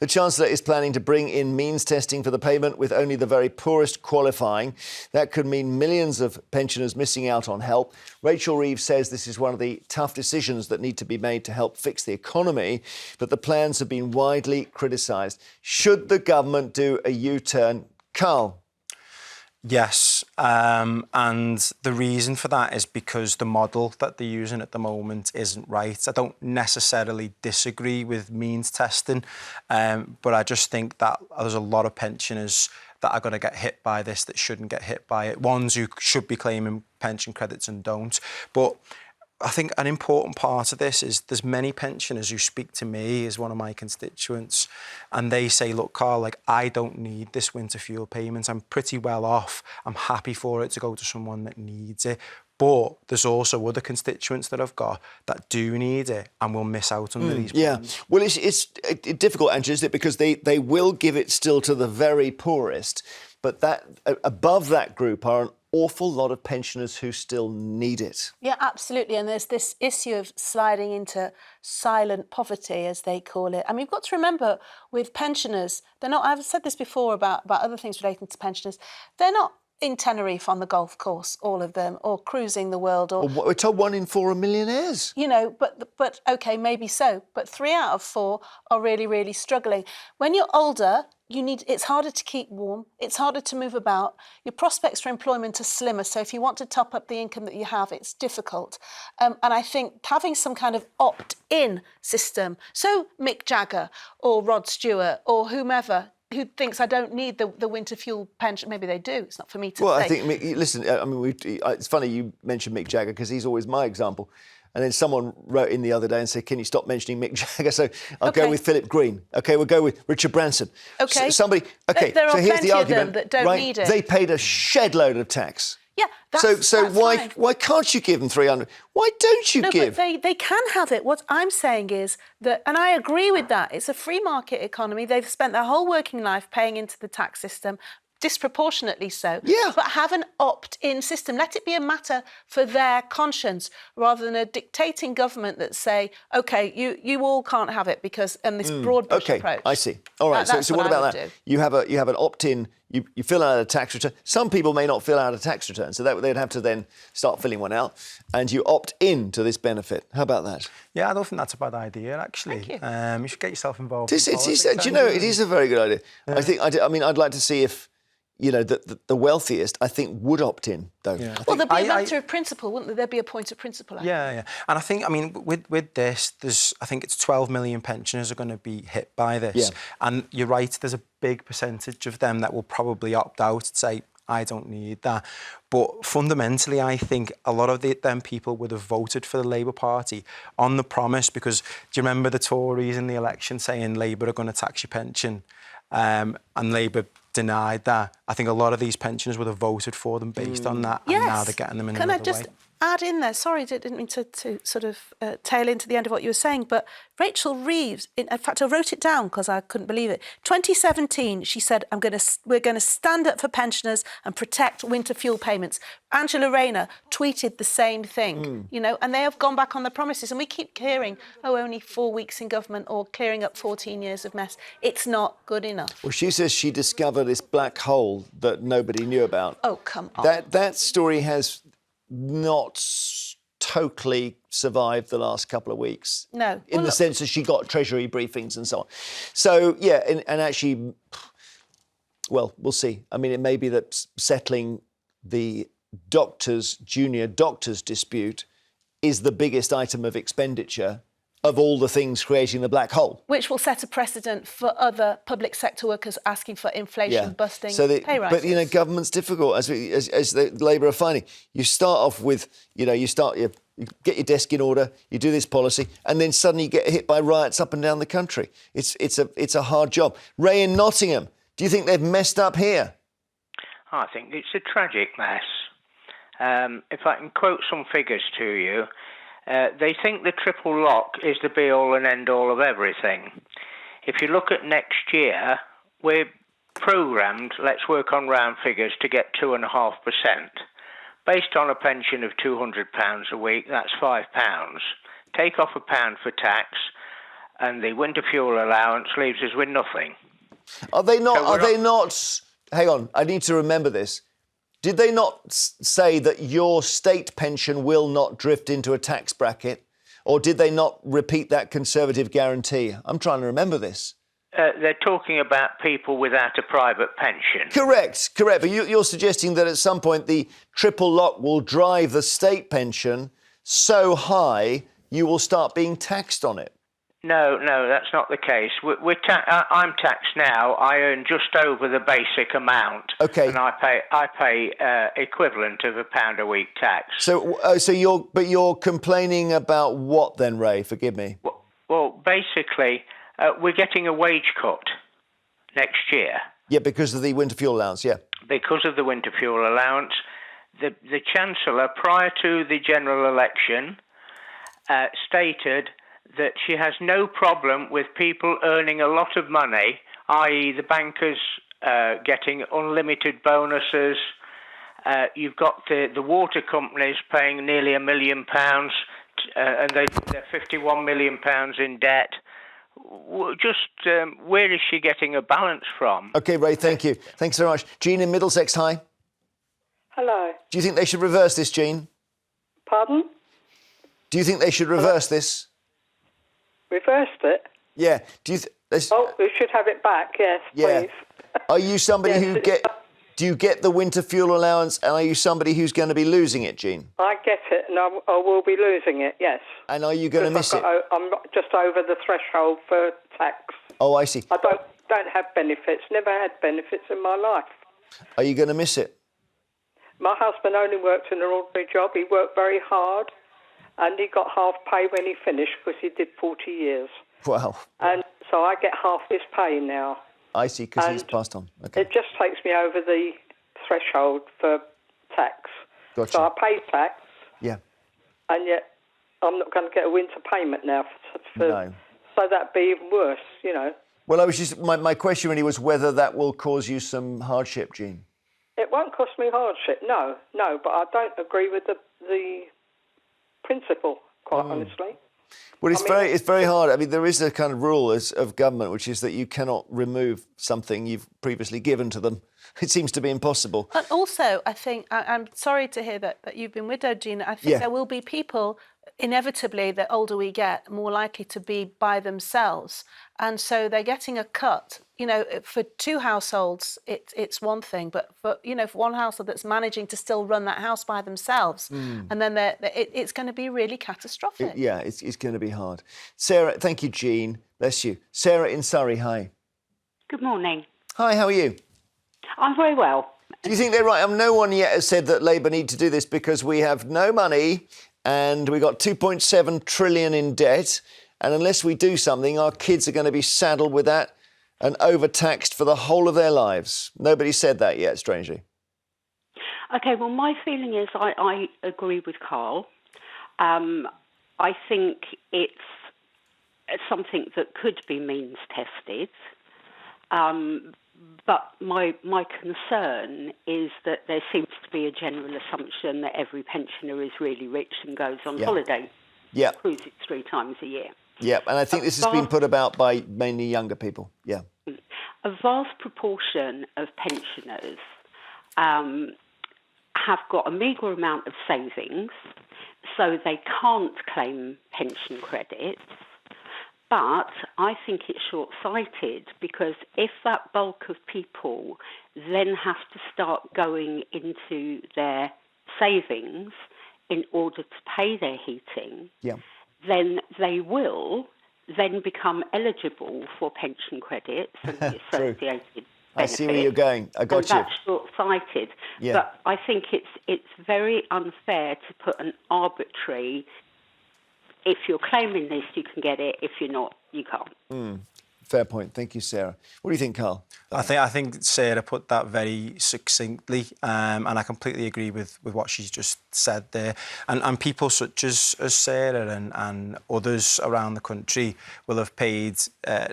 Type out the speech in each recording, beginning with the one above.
The Chancellor is planning to bring in means testing for the payment, with only the very poorest qualifying. That could mean millions of pensioners missing out on help. Rachel Reeves says this is one of the tough decisions that need to be made to help fix the economy, but the plans have been widely criticised. Should the government do a U-turn? Carl? Yes, and the reason for that is because the model that they're using at the moment isn't right. I don't necessarily disagree with means testing, but I just think that there's a lot of pensioners that are going to get hit by this that shouldn't get hit by it. Ones who should be claiming pension credits and don't. But I think an important part of this is there's many pensioners who speak to me as one of my constituents, and they say, look, Carl, like, I don't need this winter fuel payment. I'm pretty well off. I'm happy for it to go to someone that needs it. But there's also other constituents that I've got that do need it and will miss out on these plans. Yeah, well, it's difficult, Angela, isn't it? Because they will give it still to the very poorest, but that above that group are an awful lot of pensioners who still need it. Yeah, absolutely. And there's this issue of sliding into silent poverty, as they call it. I mean, you've got to remember with pensioners, they're not, I've said this before about other things relating to pensioners, they're not in Tenerife on the golf course, all of them, or cruising the world. Or we're told 1 in 4 are millionaires. You know, but OK, maybe so. But 3 out of 4 are really, really struggling. When you're older, it's harder to keep warm. It's harder to move about. Your prospects for employment are slimmer. So if you want to top up the income that you have, it's difficult. And I think having some kind of opt-in system, so Mick Jagger or Rod Stewart or whomever who thinks I don't need the winter fuel pension, maybe they do. It's not for me to say. Well, I think, listen, I mean, it's funny you mentioned Mick Jagger because he's always my example. And then someone wrote in the other day and said, can you stop mentioning Mick Jagger? So I'll go with Philip Green. OK, we'll go with Richard Branson. OK. Somebody, OK, there so are here's the argument. Of them that don't need it. They paid a shed load of tax. Yeah, that's why can't you give them 300? Why don't you give? But they can have it. What I'm saying is that, and I agree with that, it's a free market economy. They've spent their whole working life paying into the tax system, disproportionately so. Yeah. But have an opt-in system. Let it be a matter for their conscience rather than a dictating government that say, OK, you all can't have it because, and this broad brush approach. OK, I see. All right, so what about that? You have an opt-in, you fill out a tax return. Some people may not fill out a tax return, so they'd have to then start filling one out, and you opt in to this benefit. How about that? Yeah, I don't think that's a bad idea, actually. Thank you. You should get yourself involved. Do you know, it is a very good idea. Yeah. I mean, I'd like to see if, you know, the wealthiest, I think, would opt in, though. Yeah. Well, there'd be a matter of principle, wouldn't there? There'd be a point of principle. Yeah. And I think, I mean, with this, I think it's 12 million pensioners are going to be hit by this. Yeah. And you're right, there's a big percentage of them that will probably opt out and say, I don't need that. But fundamentally, I think a lot of them people would have voted for the Labour Party on the promise, because do you remember the Tories in the election saying Labour are going to tax your pension? And Labour denied that. I think a lot of these pensioners would have voted for them based on that, and now they're getting them in another way. Can I just add in there, sorry, didn't mean to sort of tail into the end of what you were saying, but Rachel Reeves, in fact, I wrote it down because I couldn't believe it. 2017, she said, we're going to stand up for pensioners and protect winter fuel payments. Angela Rayner tweeted the same thing, you know, and they have gone back on their promises. And we keep hearing, only 4 weeks in government or clearing up 14 years of mess. It's not good enough. Well, she says she discovered this black hole that nobody knew about. Oh, come on. That story has not totally survived the last couple of weeks. No. In the sense that she got Treasury briefings and so on. So, yeah, and actually, well, we'll see. I mean, it may be that settling the junior doctors dispute is the biggest item of expenditure of all the things creating the black hole. Which will set a precedent for other public sector workers asking for inflation-busting pay rises. But, you know, government's difficult, as the Labour are finding. You start off with, you get your desk in order, you do this policy, and then suddenly you get hit by riots up and down the country. It's a hard job. Ray in Nottingham, do you think they've messed up here? I think it's a tragic mess. If I can quote some figures to you, they think the triple lock is the be-all and end-all of everything. If you look at next year, we're programmed, let's work on round figures, to get 2.5%. Based on a pension of £200 a week, that's £5. Take off £1 for tax, and the winter fuel allowance leaves us with nothing. Are they not? So Are they not? Hang on, I need to remember this. Did they not say that your state pension will not drift into a tax bracket? Or did they not repeat that Conservative guarantee? I'm trying to remember this. They're talking about people without a private pension. Correct. But you're suggesting that at some point the triple lock will drive the state pension so high you will start being taxed on it. No, that's not the case. I'm taxed now. I earn just over the basic amount. Okay. And I pay equivalent of £1 a week tax. So you're complaining about what then, Ray? Forgive me. Well, basically, we're getting a wage cut next year. Yeah, because of the winter fuel allowance, yeah. Because of the winter fuel allowance. The Chancellor, prior to the general election, stated that she has no problem with people earning a lot of money, i.e. the bankers getting unlimited bonuses. You've got the water companies paying nearly £1 million, and they're £51 million in debt. Where is she getting a balance from? OK, Ray, thank you. Thanks very much. Jean in Middlesex, hi. Hello. Do you think they should reverse this, Jean? Pardon? Do you think they should reverse this? Reversed it? Yeah. Do we should have it back, yes, yeah. please. Are you somebody do you get the winter fuel allowance, and are you somebody who's going to be losing it, Jean? I get it, and I will be losing it, yes. And are you going to miss it? I'm just over the threshold for tax. Oh, I see. I don't have benefits, never had benefits in my life. Are you going to miss it? My husband only worked in an ordinary job. He worked very hard, and he got half pay when he finished because he did 40 years. Wow. And so I get half his pay now. I see, because he's passed on. Okay. It just takes me over the threshold for tax. Gotcha. So I pay tax. Yeah. And yet I'm not going to get a winter payment now. No. So that'd be even worse, you know. Well, I was just my question really was whether that will cause you some hardship, Jean. It won't cost me hardship, no. But I don't agree with the principle, quite honestly. Well, it's very hard. I mean, there is a kind of rule of government, which is that you cannot remove something you've previously given to them. It seems to be impossible. And also, I think, I'm sorry to hear that you've been widowed, Gina. I think there will be people, inevitably, the older we get, more likely to be by themselves. And so they're getting a cut. You know, for two households, it's one thing. But for one household that's managing to still run that house by themselves, and then it's going to be really catastrophic. It's going to be hard. Sarah, thank you, Jean. Bless you. Sarah in Surrey, hi. Good morning. Hi, how are you? I'm very well. Do you think they're right? No one yet has said that Labour need to do this because we have no money and we got 2.7 trillion in debt. And unless we do something, our kids are going to be saddled with that and overtaxed for the whole of their lives. Nobody said that yet, strangely. OK, well, my feeling is I agree with Carl. I think it's something that could be means tested. But my concern is that there seems to be a general assumption that every pensioner is really rich and goes on holiday. Yeah. Cruises 3 times a year. Yeah, and I think this has been put about by mainly younger people. Yeah. A vast proportion of pensioners have got a meagre amount of savings, so they can't claim pension credits. But I think it's short-sighted because if that bulk of people then have to start going into their savings in order to pay their heating, then they will then become eligible for pension credits and the associated benefits. I see where you're going. I got you. That's short-sighted. Yeah. But I think it's very unfair to put an arbitrary, if you're claiming this, you can get it. If you're not, you can't. Fair point. Thank you, Sarah. What do you think, Carl? I think Sarah put that very succinctly, and I completely agree with what she's just said there. And people such as Sarah and others around the country will have paid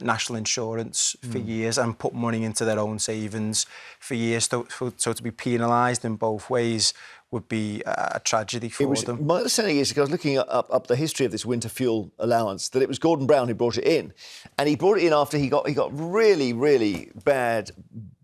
national insurance for years and put money into their own savings for years. So to be penalised in both ways would be a tragedy for them. My understanding is, because I was looking up the history of this winter fuel allowance, that it was Gordon Brown who brought it in, and he brought it in after he got really, really bad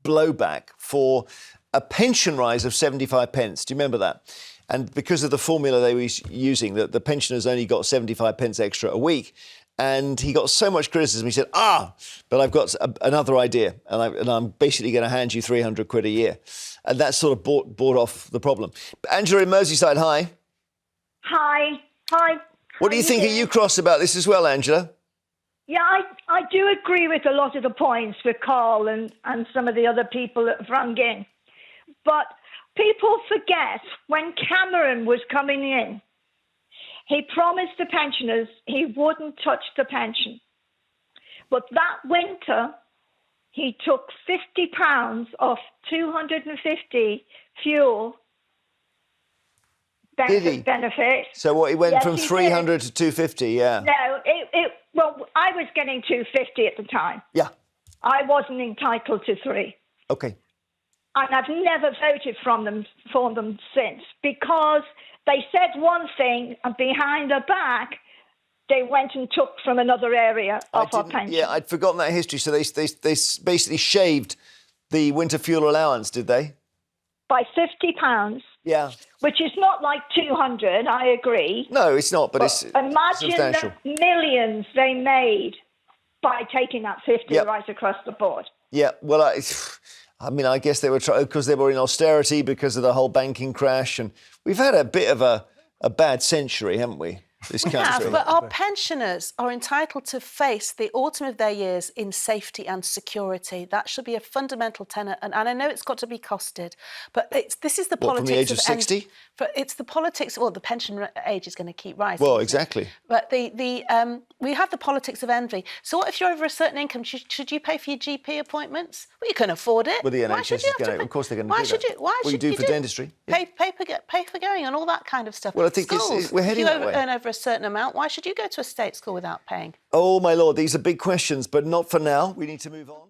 blowback for a pension rise of 75 pence. Do you remember that? And because of the formula they were using, the pensioners only got 75 pence extra a week. And he got so much criticism, he said, but I've got another idea, and I'm basically going to hand you 300 quid a year. And that sort of bought off the problem. Angela in Merseyside, hi. Hi. What do you think? Are you cross about this as well, Angela? Yeah, I do agree with a lot of the points with Carl and some of the other people that have rung in. But people forget when Cameron was coming in, he promised the pensioners he wouldn't touch the pension. But that winter, he took £50 off 250 fuel benefit. So what, he went Yes, from he 300 to 250, yeah. No, well, I was getting 250 at the time. Yeah. I wasn't entitled to 3. Okay. And I've never voted for them since, because they said one thing and behind their back, they went and took from another area of our pension. Yeah, I'd forgotten that history. So they basically shaved the winter fuel allowance, did they? By £50. Yeah. Which is not like 200, I agree. No, it's not, but it's imagine substantial. the millions they made by taking that 50 right across the board. Yeah, well, I mean, I guess they were trying, because they were in austerity because of the whole banking crash, and we've had a bit of a bad century, haven't we? This country. But our pensioners are entitled to face the autumn of their years in safety and security. That should be a fundamental tenet. And I know it's got to be costed, but this is the politics from the age of 60? It's the politics. Well, the pension age is going to keep rising. Well, exactly. But we have the politics of envy. So what if you're over a certain income? Should you pay for your GP appointments? Well, you can afford it. Well, the Why NHS should you is have going to to, of course they're going to Why do should that. you? Why Well, should you do for dentistry. Pay for going and all that kind of stuff. Well, I think we're heading that way. If you earn over a certain amount, why should you go to a state school without paying? Oh, my Lord, these are big questions, but not for now. We need to move on.